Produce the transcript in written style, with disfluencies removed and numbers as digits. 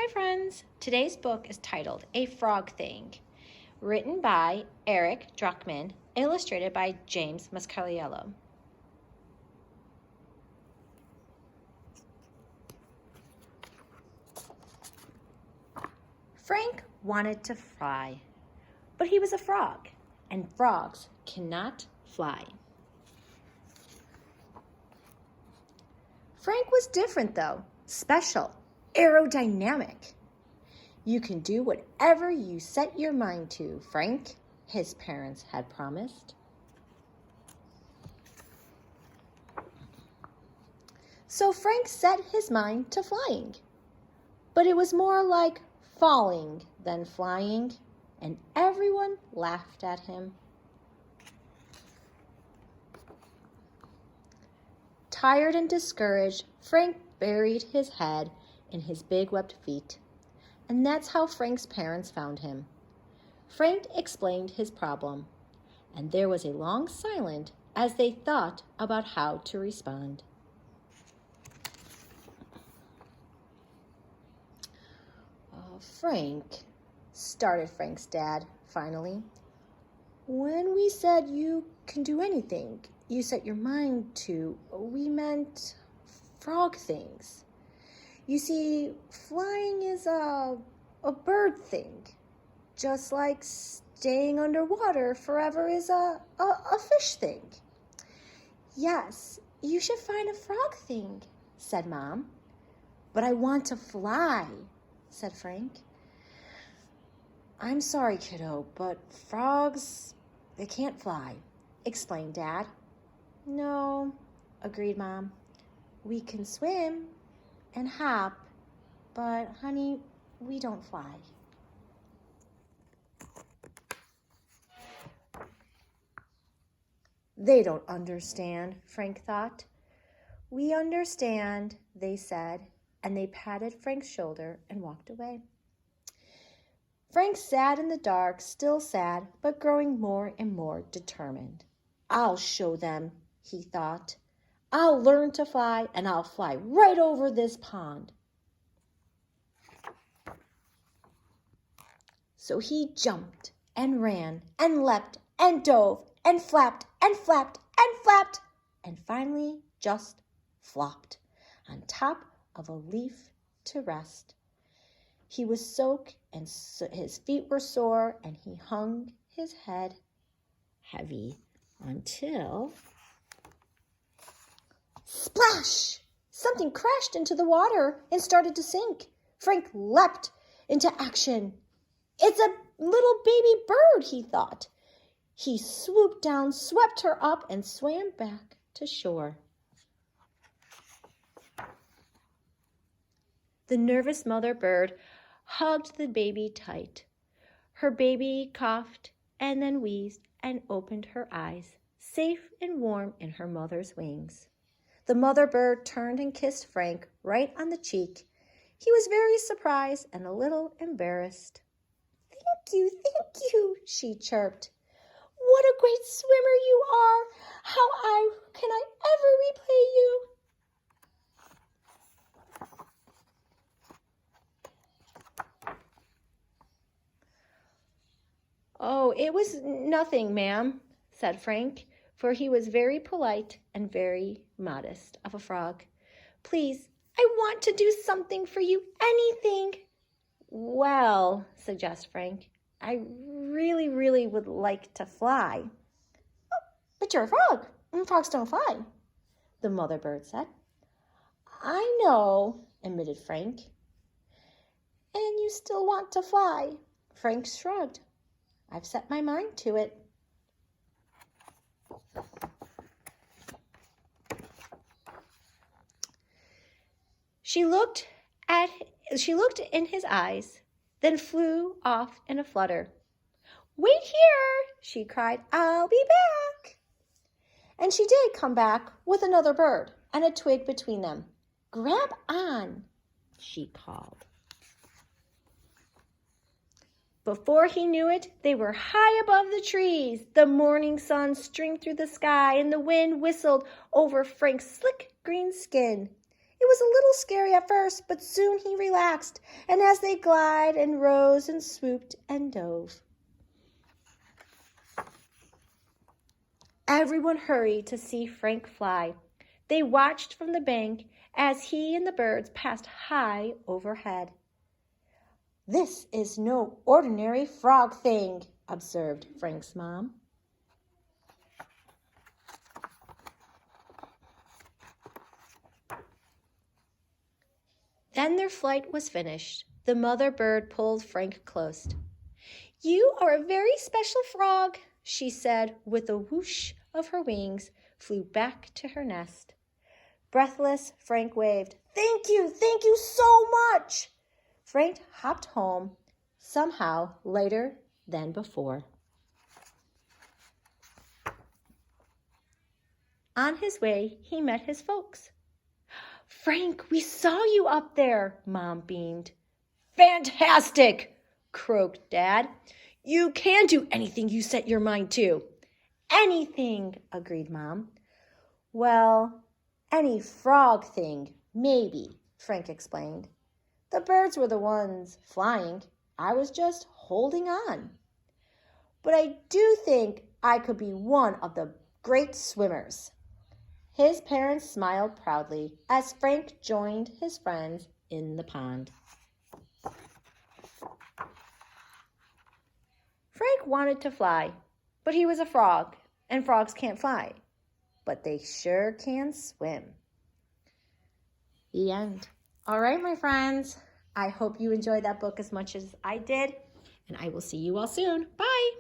Hi friends! Today's book is titled A Frog Thing, written by Eric Drachman, illustrated by James Mascariello. Frank wanted to fly, but he was a frog, and frogs cannot fly. Frank was different though, special, aerodynamic. You can do whatever you set your mind to, Frank, his parents had promised. So Frank set his mind to flying, but it was more like falling than flying, and everyone laughed at him. Tired and discouraged, Frank buried his head in his big webbed feet, and that's how Frank's parents found him. Frank explained his problem, and there was a long silence as they thought about how to respond. Frank, started Frank's dad finally, when we said you can do anything you set your mind to, we meant frog things. You see, flying is a bird thing, just like staying underwater forever is a fish thing. Yes, you should find a frog thing, said Mom. But I want to fly, said Frank. I'm sorry, kiddo, but frogs, they can't fly, explained Dad. No, agreed Mom. We can swim and hop, but honey, we don't fly. They don't understand, Frank thought. We understand, they said, and they patted Frank's shoulder and walked away. Frank sat in the dark, still sad, but growing more and more determined. I'll show them, he thought. I'll learn to fly, and I'll fly right over this pond. So he jumped and ran and leapt and dove and flapped and flapped and flapped and finally just flopped on top of a leaf to rest. He was soaked and his feet were sore, and he hung his head heavy until... Splash! Something crashed into the water and started to sink. Frank leapt into action. It's a little baby bird, he thought. He swooped down, swept her up, and swam back to shore. The nervous mother bird hugged the baby tight. Her baby coughed and then wheezed and opened her eyes, safe and warm in her mother's wings. The mother bird turned and kissed Frank right on the cheek. He was very surprised and a little embarrassed. Thank you, she chirped. What a great swimmer you are! How can I ever repay you? Oh, it was nothing, ma'am, said Frank, for he was very polite and very modest of a frog. Please, I want to do something for you, anything. Well, suggested Frank, I really would like to fly. Oh, but you're a frog, and frogs don't fly, the mother bird said. I know, admitted Frank. And you still want to fly? Frank shrugged. I've set my mind to it. She looked in his eyes, then flew off in a flutter. Wait here, she cried. I'll be back. And she did come back with another bird and a twig between them. Grab on, she called. Before he knew it, they were high above the trees. The morning sun streamed through the sky, and the wind whistled over Frank's slick green skin. It was a little scary at first, but soon he relaxed, and as they glided and rose and swooped and dove, everyone hurried to see Frank fly. They watched from the bank as he and the birds passed high overhead. "This is no ordinary frog thing," observed Frank's mom. Then their flight was finished. The mother bird pulled Frank close. "You are a very special frog," she said. With a whoosh of her wings, flew back to her nest. Breathless, Frank waved. Thank you so much." Frank hopped home, somehow later than before. On his way, he met his folks. "Frank, we saw you up there," Mom beamed. "Fantastic," croaked Dad. "You can do anything you set your mind to." "Anything," agreed Mom. "Well, any frog thing, maybe," Frank explained. "The birds were the ones flying. I was just holding on. But I do think I could be one of the great swimmers." His parents smiled proudly as Frank joined his friends in the pond. Frank wanted to fly, but he was a frog, and frogs can't fly, but they sure can swim. The end. All right, my friends. I hope you enjoyed that book as much as I did, and I will see you all soon. Bye.